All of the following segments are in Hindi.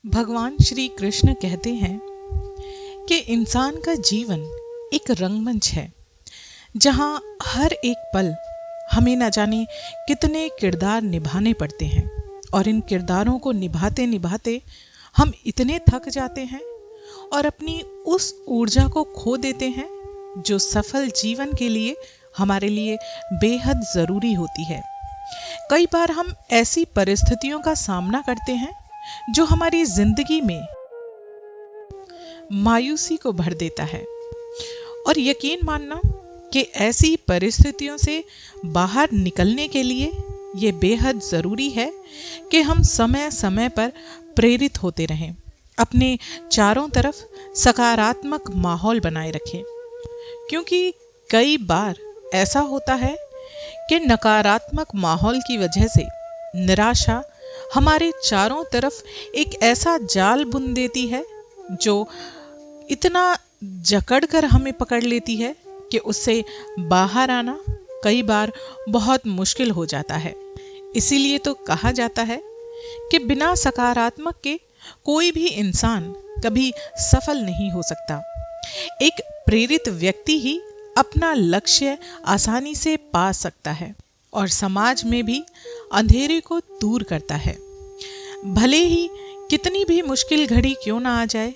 भगवान श्री कृष्ण कहते हैं कि इंसान का जीवन एक रंगमंच है जहां हर एक पल हमें न जाने कितने किरदार निभाने पड़ते हैं और इन किरदारों को निभाते निभाते हम इतने थक जाते हैं और अपनी उस ऊर्जा को खो देते हैं जो सफल जीवन के लिए हमारे लिए बेहद जरूरी होती है। कई बार हम ऐसी परिस्थितियों का सामना करते हैं जो हमारी जिंदगी में मायूसी को भर देता है और यकीन मानना कि ऐसी परिस्थितियों से बाहर निकलने के लिए ये बेहद जरूरी है कि हम समय समय पर प्रेरित होते रहें, अपने चारों तरफ सकारात्मक माहौल बनाए रखें, क्योंकि कई बार ऐसा होता है कि नकारात्मक माहौल की वजह से निराशा हमारे चारों तरफ एक ऐसा जाल बुन देती है जो इतना जकड़ कर हमें पकड़ लेती है कि उससे बाहर आना कई बार बहुत मुश्किल हो जाता है। इसीलिए तो कहा जाता है कि बिना सकारात्मक के कोई भी इंसान कभी सफल नहीं हो सकता। एक प्रेरित व्यक्ति ही अपना लक्ष्य आसानी से पा सकता है और समाज में भी अंधेरे को दूर करता है। भले ही कितनी भी मुश्किल घड़ी क्यों ना आ जाए,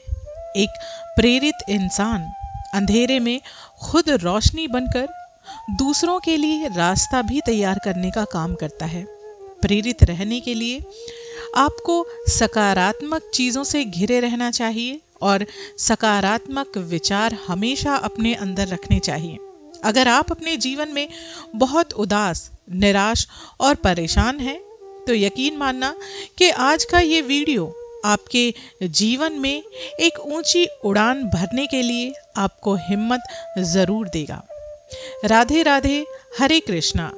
एक प्रेरित इंसान अंधेरे में खुद रोशनी बनकर दूसरों के लिए रास्ता भी तैयार करने का काम करता है। प्रेरित रहने के लिए आपको सकारात्मक चीजों से घिरे रहना चाहिए और सकारात्मक विचार हमेशा अपने अंदर रखने चाहिए। अगर आप अपने जीवन में बहुत उदास, निराश और परेशान हैं, तो यकीन मानना कि आज का ये वीडियो आपके जीवन में एक ऊंची उड़ान भरने के लिए आपको हिम्मत जरूर देगा। राधे राधे, हरे कृष्णा।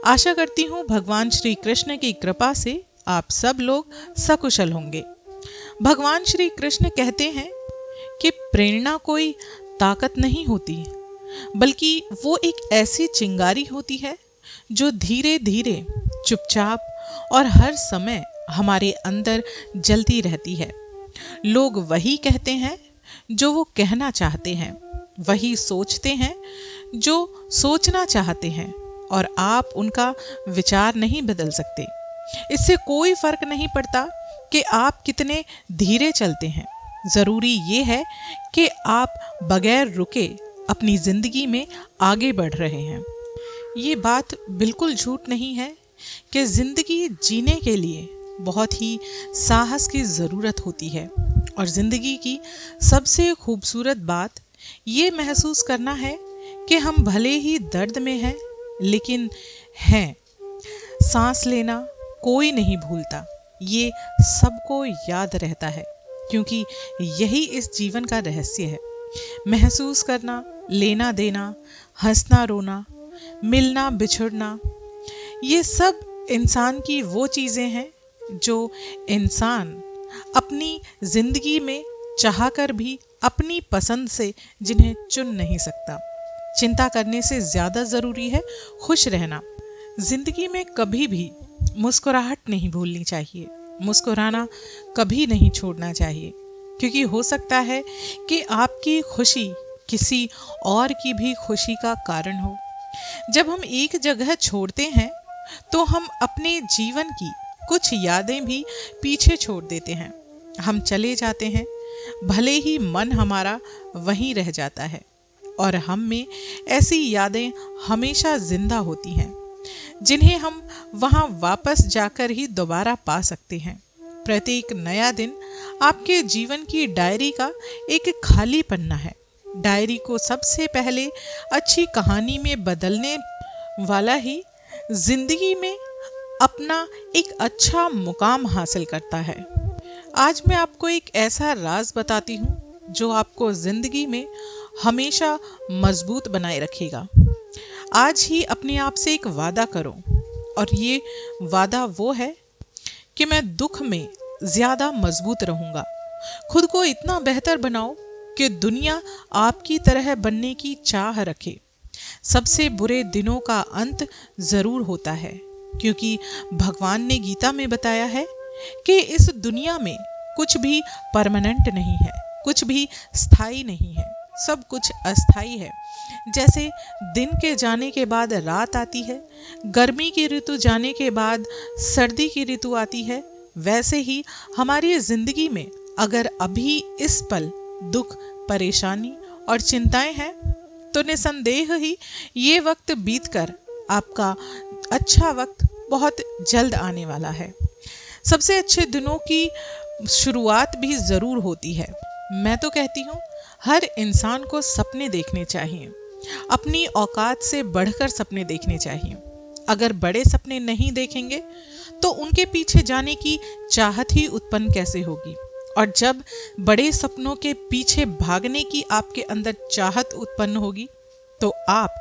आशा करती हूँ भगवान श्री कृष्ण की कृपा से आप सब लोग सकुशल होंगे। भगवान श्री कृष्ण कहते हैं कि प्रेरणा कोई ताकत नहीं होती, बल्कि वो एक ऐसी चिंगारी होती है जो धीरे धीरे, चुपचाप और हर समय हमारे अंदर जलती रहती है। लोग वही कहते हैं जो वो कहना चाहते हैं, वही सोचते हैं जो सोचना चाहते हैं, और आप उनका विचार नहीं बदल सकते। इससे कोई फर्क नहीं पड़ता कि आप कितने धीरे चलते हैं। जरूरी ये है कि आप बगैर रुके अपनी जिंदगी में आगे बढ़ रहे हैं। ये बात बिल्कुल झूठ नहीं है कि जिंदगी जीने के लिए बहुत ही साहस की जरूरत होती है और जिंदगी की सबसे खूबसूरत बात ये महसूस करना है कि हम भले ही दर्द में हैं, लेकिन हैं। सांस लेना कोई नहीं भूलता, ये सबको याद रहता है, क्योंकि यही इस जीवन का रहस्य है। महसूस करना, लेना देना, हंसना रोना, मिलना बिछुड़ना, ये सब इंसान की वो चीजें हैं जो इंसान अपनी जिंदगी में चाहकर भी अपनी पसंद से जिन्हें चुन नहीं सकता। चिंता करने से ज्यादा जरूरी है खुश रहना। जिंदगी में कभी भी मुस्कुराहट नहीं भूलनी चाहिए, मुस्कुराना कभी नहीं छोड़ना चाहिए, क्योंकि हो सकता है कि आपकी खुशी किसी और की भी खुशी का कारण हो। जब हम एक जगह छोड़ते हैं तो हम अपने जीवन की कुछ यादें भी पीछे छोड़ देते हैं। हम चले जाते हैं, भले ही मन हमारा वहीं रह जाता है, और हम में ऐसी यादें हमेशा जिंदा होती हैं जिन्हें हम वहां वापस जाकर ही दोबारा पा सकते हैं। प्रत्येक नया दिन आपके जीवन की डायरी का एक खाली पन्ना है। डायरी को सबसे पहले अच्छी कहानी में बदलने वाला ही जिंदगी में अपना एक अच्छा मुकाम हासिल करता है। आज मैं आपको एक ऐसा राज बताती हूँ जो आपको जिंदगी में हमेशा मजबूत बनाए रखेगा। आज ही अपने आप से एक वादा करो, और ये वादा वो है कि मैं दुख में ज्यादा मजबूत रहूंगा। खुद को इतना बेहतर बनाओ कि दुनिया आपकी तरह बनने की चाह रखे। सबसे बुरे दिनों का अंत जरूर होता है, क्योंकि भगवान ने गीता में बताया है कि इस दुनिया में कुछ भी परमानेंट नहीं है, कुछ भी स्थायी नहीं है, सब कुछ अस्थाई है। जैसे दिन के जाने के बाद रात आती है, गर्मी की ऋतु जाने के बाद सर्दी की ऋतु आती है, वैसे ही हमारी जिंदगी में अगर अभी इस पल दुख, परेशानी और चिंताएं हैं, तो निसंदेह ही ये वक्त बीतकर आपका अच्छा वक्त बहुत जल्द आने वाला है। सबसे अच्छे दिनों की शुरुआत भी जरूर होती है। मैं तो कहती हूँ हर इंसान को सपने देखने चाहिए, अपनी औकात से बढ़कर सपने देखने चाहिए। अगर बड़े सपने नहीं देखेंगे तो उनके पीछे जाने की चाहत ही उत्पन्न कैसे होगी, और जब बड़े सपनों के पीछे भागने की आपके अंदर चाहत उत्पन्न होगी तो आप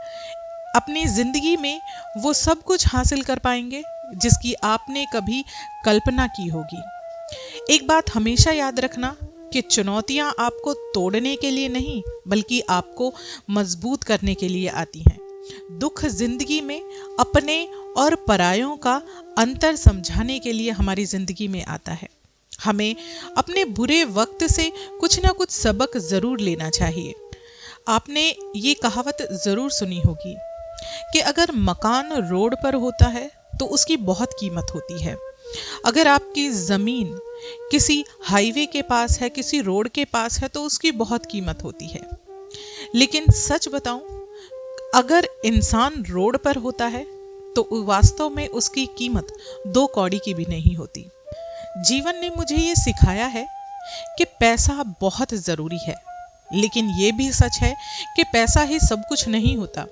अपनी जिंदगी में वो सब कुछ हासिल कर पाएंगे जिसकी आपने कभी कल्पना की होगी। एक बात हमेशा याद रखना कि चुनौतियां आपको तोड़ने के लिए नहीं बल्कि आपको मजबूत करने के लिए आती हैं। दुख जिंदगी में अपने और परायों का अंतर समझाने के लिए हमारी जिंदगी में आता है। हमें अपने बुरे वक्त से कुछ ना कुछ सबक जरूर लेना चाहिए। आपने ये कहावत जरूर सुनी होगी कि अगर मकान रोड पर होता है तो उसकी बहुत कीमत होती है। अगर आपकी जमीन किसी हाईवे के पास है, किसी रोड के पास है, तो उसकी बहुत कीमत होती है। लेकिन सच बताऊं, अगर इंसान रोड पर होता है तो वास्तव में उसकी कीमत 2 कौड़ी की भी नहीं होती। जीवन ने मुझे ये सिखाया है कि पैसा बहुत जरूरी है, लेकिन ये भी सच है कि पैसा ही सब कुछ नहीं होता।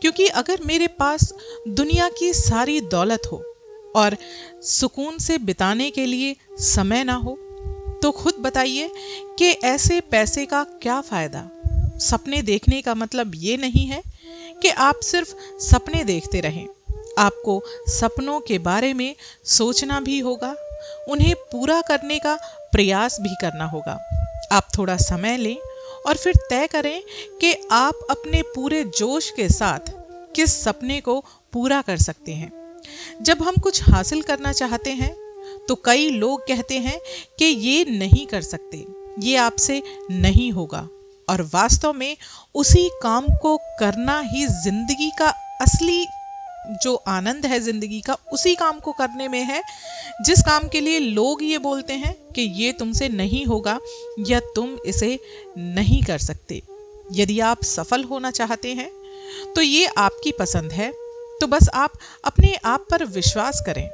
क्योंकि अगर मेरे पास दुनिया की सारी दौलत हो और सुकून से बिताने के लिए समय ना हो, तो खुद बताइए कि ऐसे पैसे का क्या फायदा। सपने देखने का मतलब ये नहीं है कि आप सिर्फ सपने देखते रहें। आपको सपनों के बारे में सोचना भी होगा, उन्हें पूरा करने का प्रयास भी करना होगा। आप थोड़ा समय लें और फिर तय करें कि आप अपने पूरे जोश के साथ किस सपने को पूरा कर सकते हैं। जब हम कुछ हासिल करना चाहते हैं तो कई लोग कहते हैं कि ये नहीं कर सकते, ये आपसे नहीं होगा, और वास्तव में उसी काम को करना ही जिंदगी का असली जो आनंद है जिंदगी का, उसी काम को करने में है जिस काम के लिए लोग ये बोलते हैं कि ये तुमसे नहीं होगा या तुम इसे नहीं कर सकते। यदि आप सफल होना चाहते हैं तो ये आपकी पसंद है, तो बस आप अपने आप पर विश्वास करें।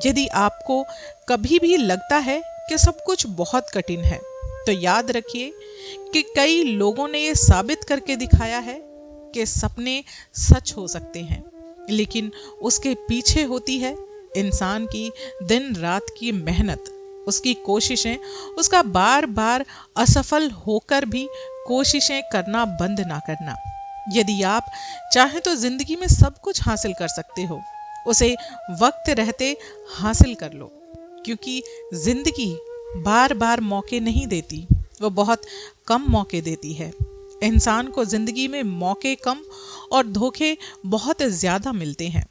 यदि आपको कभी भी लगता है कि सब कुछ बहुत कठिन है, तो याद रखिए कि कई लोगों ने ये साबित करके दिखाया है कि सपने सच हो सकते हैं, लेकिन उसके पीछे होती है इंसान की दिन रात की मेहनत, उसकी कोशिशें, उसका बार बार असफल होकर भी कोशिशें करना बंद ना करना। यदि आप चाहें तो जिंदगी में सब कुछ हासिल कर सकते हो, उसे वक्त रहते हासिल कर लो, क्योंकि जिंदगी बार बार मौके नहीं देती, वो बहुत कम मौके देती है। इंसान को जिंदगी में मौके कम और धोखे बहुत ज्यादा मिलते हैं।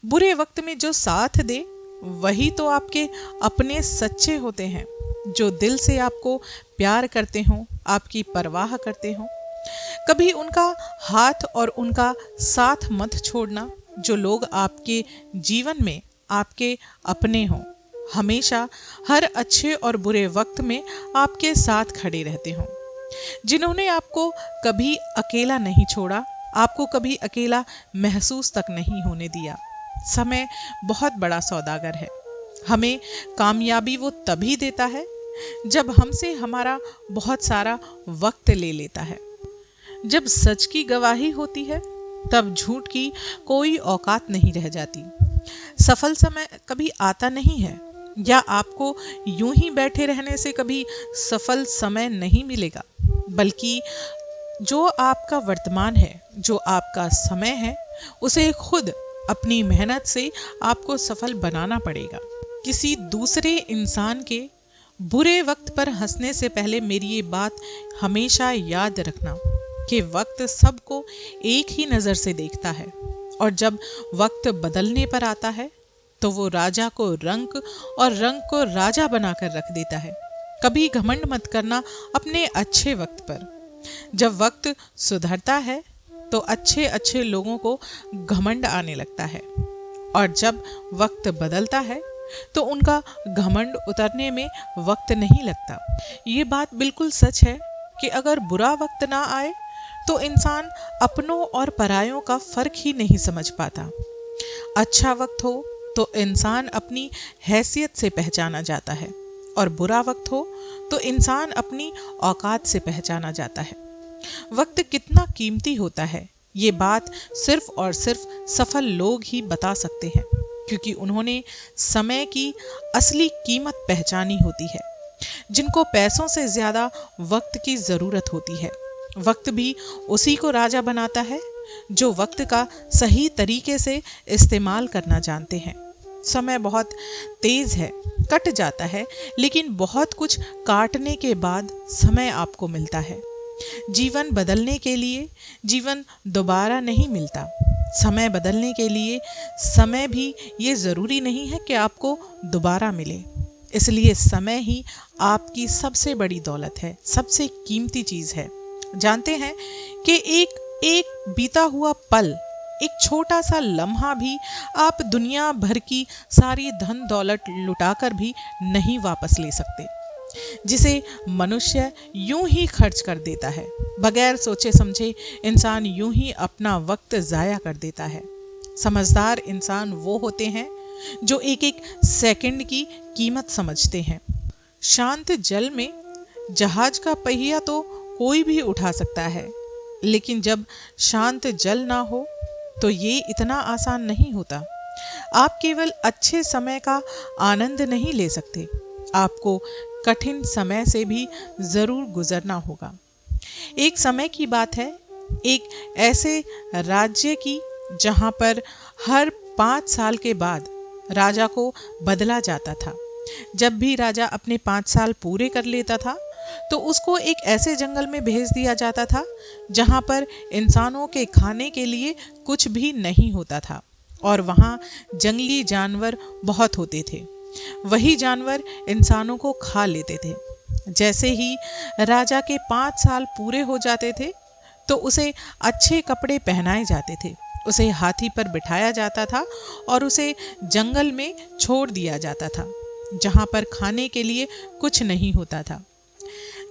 बुरे वक्त में जो साथ दे वही तो आपके अपने सच्चे होते हैं, जो दिल से आपको प्यार करते हों, आपकी परवाह करते हों। कभी उनका हाथ और उनका साथ मत छोड़ना। जो लोग आपके जीवन में आपके अपने हों, हमेशा हर अच्छे और बुरे वक्त में आपके साथ खड़े रहते हों, जिन्होंने आपको कभी अकेला नहीं छोड़ा, आपको कभी अकेला महसूस तक नहीं होने दिया। समय बहुत बड़ा सौदागर है। हमें कामयाबी वो तभी देता है जब हमसे हमारा बहुत सारा वक्त ले लेता है। जब सच की गवाही होती है तब झूठ की कोई औकात नहीं रह जाती। सफल समय कभी आता नहीं है, या आपको यूं ही बैठे रहने से कभी सफल समय नहीं मिलेगा, बल्कि जो आपका वर्तमान है, जो आपका समय है, उसे खुद अपनी मेहनत से आपको सफल बनाना पड़ेगा। किसी दूसरे इंसान के बुरे वक्त पर हंसने से पहले मेरी ये बात हमेशा याद रखना कि वक्त सबको एक ही नजर से देखता है, और जब वक्त बदलने पर आता है तो वो राजा को रंक और रंक को राजा बनाकर रख देता है। कभी घमंड मत करना अपने अच्छे वक्त पर। जब वक्त सुधरता है तो अच्छे अच्छे लोगों को घमंड आने लगता है, और जब वक्त बदलता है तो उनका घमंड उतरने में वक्त नहीं लगता। ये बात बिल्कुल सच है कि अगर बुरा वक्त ना आए तो इंसान अपनों और परायों का फर्क ही नहीं समझ पाता। अच्छा वक्त हो तो इंसान अपनी हैसियत से पहचाना जाता है, और बुरा वक्त हो तो इंसान अपनी औकात से पहचाना जाता है। वक्त कितना कीमती होता है, ये बात सिर्फ और सिर्फ सफल लोग ही बता सकते हैं, क्योंकि उन्होंने समय की असली कीमत पहचानी होती है। जिनको पैसों से ज्यादा वक्त की जरूरत होती है। वक्त भी उसी को राजा बनाता है जो वक्त का सही तरीके से इस्तेमाल करना जानते हैं। समय बहुत तेज है, कट जाता है, लेकिन बहुत कुछ काटने के बाद समय आपको मिलता है। जीवन बदलने के लिए जीवन दोबारा नहीं मिलता। समय बदलने के लिए समय भी ये जरूरी नहीं है कि आपको दोबारा मिले। इसलिए समय ही आपकी सबसे बड़ी दौलत है, सबसे कीमती चीज है। जानते हैं कि एक बीता हुआ पल, एक छोटा सा लम्हा भी आप दुनिया भर की सारी धन दौलत लुटाकर भी नहीं वापस ले सकते, जिसे मनुष्य यूं ही खर्च कर देता है। बगैर सोचे समझे इंसान यूं ही अपना वक्त जाया कर देता है। समझदार इंसान वो होते हैं जो एक एक सेकंड की कीमत समझते हैं। शांत जल में जहाज का पहिया तो कोई भी उठा सकता है, लेकिन जब शांत जल ना हो तो ये इतना आसान नहीं होता। आप केवल अच्छे समय का आनंद नहीं ले सकते, आपको कठिन समय से भी जरूर गुजरना होगा। एक समय की बात है, एक ऐसे राज्य की जहां पर हर 5 साल के बाद राजा को बदला जाता था। जब भी राजा अपने 5 साल पूरे कर लेता था तो उसको एक ऐसे जंगल में भेज दिया जाता था जहां पर इंसानों के खाने के लिए कुछ भी नहीं होता था, और वहां जंगली जानवर बहुत होते थे। वही जानवर इंसानों को खा लेते थे। जैसे ही राजा के 5 साल पूरे हो जाते थे तो उसे अच्छे कपड़े पहनाए जाते थे, उसे हाथी पर बिठाया जाता था और उसे जंगल में छोड़ दिया जाता था जहां पर खाने के लिए कुछ नहीं होता था।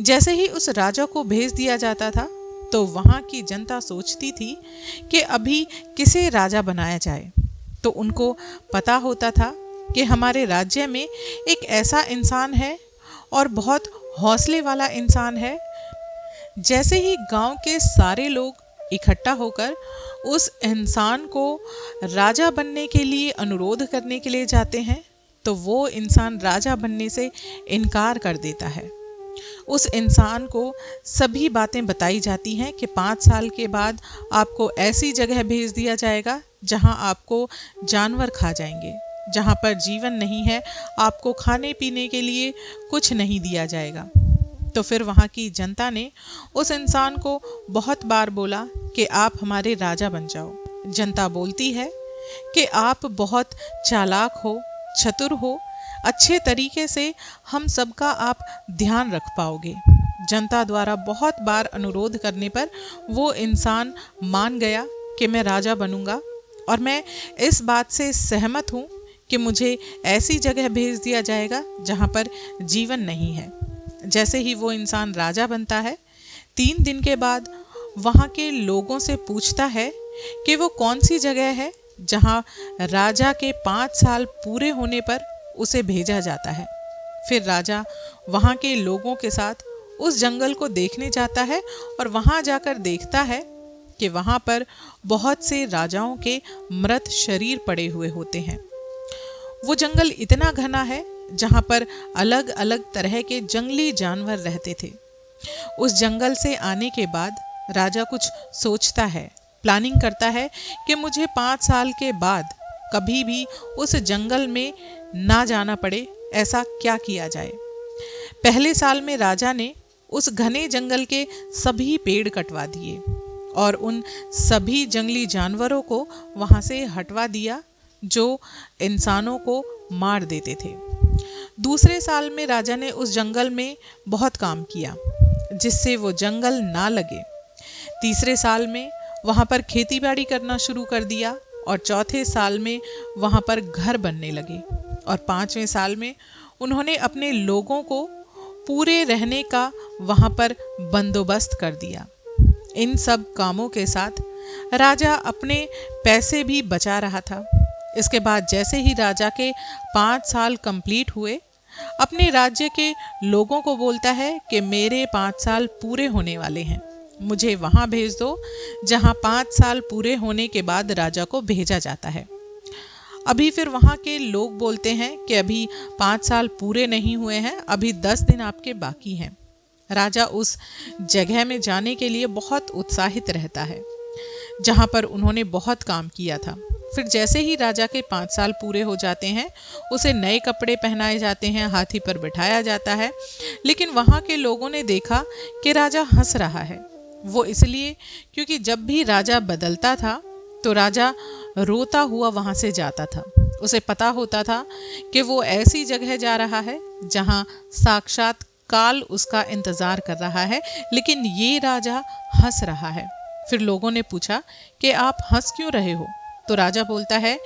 जैसे ही उस राजा को भेज दिया जाता था तो वहां की जनता सोचती थी कि अभी किसे राजा बनाया जाए। तो उनको पता होता था कि हमारे राज्य में एक ऐसा इंसान है और बहुत हौसले वाला इंसान है। जैसे ही गांव के सारे लोग इकट्ठा होकर उस इंसान को राजा बनने के लिए अनुरोध करने के लिए जाते हैं तो वो इंसान राजा बनने से इनकार कर देता है। उस इंसान को सभी बातें बताई जाती हैं कि 5 साल के बाद आपको ऐसी जगह भेज दिया जाएगा जहां आपको जानवर खा जाएंगे, जहां पर जीवन नहीं है, आपको खाने पीने के लिए कुछ नहीं दिया जाएगा। तो फिर वहां की जनता ने उस इंसान को बहुत बार बोला कि आप हमारे राजा बन जाओ। जनता बोलती है कि आप बहुत चालाक हो, चतुर हो, अच्छे तरीके से हम सबका आप ध्यान रख पाओगे। जनता द्वारा बहुत बार अनुरोध करने पर वो इंसान मान गया कि मैं राजा बनूंगा, और मैं इस बात से सहमत हूं कि मुझे ऐसी जगह भेज दिया जाएगा जहां पर जीवन नहीं है। जैसे ही वो इंसान राजा बनता है, 3 दिन के बाद वहां के लोगों से पूछता है कि वो कौन सी जगह है जहां राजा के 5 साल पूरे होने पर उसे भेजा जाता है। फिर राजा वहां के लोगों के साथ उस जंगल को देखने जाता है और वहां जाकर देखता है कि वहां पर बहुत से राजाओं के मृत शरीर पड़े हुए होते हैं। वो जंगल इतना घना है जहां पर अलग अलग तरह के जंगली जानवर रहते थे। उस जंगल से आने के बाद राजा कुछ सोचता है, प्लानिंग करता है कि मुझे 5 साल के बाद कभी भी उस जंगल में ना जाना पड़े, ऐसा क्या किया जाए। पहले साल में राजा ने उस घने जंगल के सभी पेड़ कटवा दिए और उन सभी जंगली जानवरों को वहां से हटवा दिया जो इंसानों को मार देते थे। दूसरे साल में राजा ने उस जंगल में बहुत काम किया जिससे वो जंगल ना लगे। तीसरे साल में वहां पर खेती बाड़ी करना शुरू कर दिया और चौथे साल में वहां पर घर बनने लगे और पांचवें साल में उन्होंने अपने लोगों को पूरे रहने का वहां पर बंदोबस्त कर दिया। इन सब कामों के साथ राजा अपने पैसे भी बचा रहा था। इसके बाद जैसे ही राजा के 5 साल कंप्लीट हुए, अपने राज्य के लोगों को बोलता है कि मेरे 5 साल पूरे होने वाले हैं, मुझे वहां भेज दो जहां 5 साल पूरे होने के बाद राजा को भेजा जाता है। अभी फिर वहां के लोग बोलते हैं कि अभी 5 साल पूरे नहीं हुए हैं, अभी 10 दिन आपके बाकी हैं। राजा उस जगह में जाने के लिए बहुत उत्साहित रहता है जहां पर उन्होंने बहुत काम किया था। फिर जैसे ही राजा के 5 साल पूरे हो जाते हैं, उसे नए कपड़े पहनाए जाते हैं, हाथी पर बिठाया जाता है। लेकिन वहां के लोगों ने देखा कि राजा हंस रहा है। वो इसलिए क्योंकि जब भी राजा बदलता था तो राजा रोता हुआ वहां से जाता था। उसे पता होता था कि वो ऐसी जगह जा रहा है जहां साक्षात काल उसका इंतजार कर रहा है, लेकिन ये राजा हंस रहा है। फिर लोगों ने पूछा कि आप हंस क्यों रहे हो? तो राजा बोलता है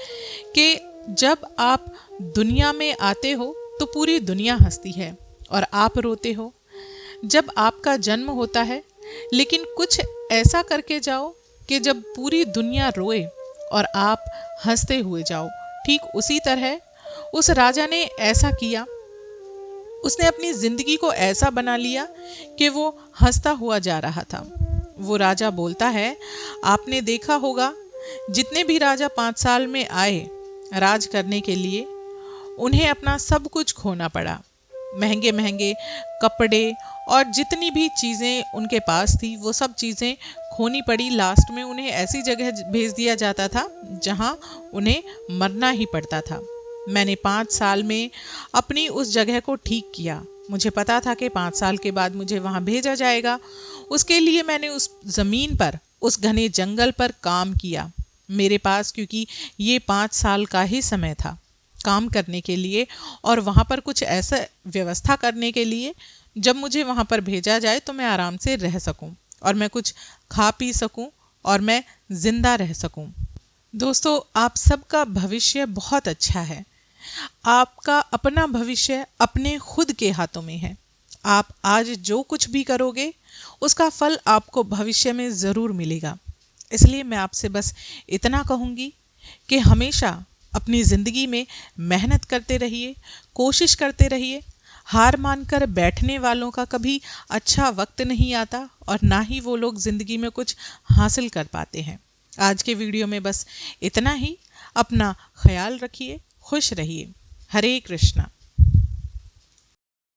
कि जब आप दुनिया में आते हो तो पूरी दुनिया हंसती है और आप रोते हो। जब आपका जन्म होता है, लेकिन कुछ ऐसा करके जाओ कि जब पूरी दुनिया रोए और आप हंसते हुए जाओ। ठीक उसी तरह उस राजा ने ऐसा किया। उसने अपनी जिंदगी को ऐसा बना लिया कि वो हंसता हुआ जा रहा था। वो राजा बोलता है, आपने देखा होगा जितने भी राजा 5 साल में आए राज करने के लिए, उन्हें अपना सब कुछ खोना पड़ा। महंगे महंगे कपड़े और जितनी भी चीजें उनके पास थी वो सब चीजें खोनी पड़ी। लास्ट में उन्हें ऐसी जगह भेज दिया जाता था जहां उन्हें मरना ही पड़ता था। मैंने 5 साल में अपनी उस जगह को ठीक किया। मुझे पता था कि 5 साल के बाद मुझे वहां भेजा जाएगा। उसके लिए मैंने उस जमीन पर, उस घने जंगल पर काम किया। मेरे पास क्योंकि ये 5 साल का ही समय था काम करने के लिए और वहां पर कुछ ऐसा व्यवस्था करने के लिए, जब मुझे वहां पर भेजा जाए तो मैं आराम से रह सकूं और मैं कुछ खा पी सकूं और मैं जिंदा रह सकूं। दोस्तों, आप सबका भविष्य बहुत अच्छा है। आपका अपना भविष्य अपने खुद के हाथों में है। आप आज जो कुछ भी करोगे उसका फल आपको भविष्य में जरूर मिलेगा। इसलिए मैं आपसे बस इतना कहूंगी कि हमेशा अपनी जिंदगी में मेहनत करते रहिए, कोशिश करते रहिए। हार मानकर बैठने वालों का कभी अच्छा वक्त नहीं आता और ना ही वो लोग जिंदगी में कुछ हासिल कर पाते हैं। आज के वीडियो में बस इतना ही। अपना ख्याल रखिए, खुश रहिए। हरे कृष्णा।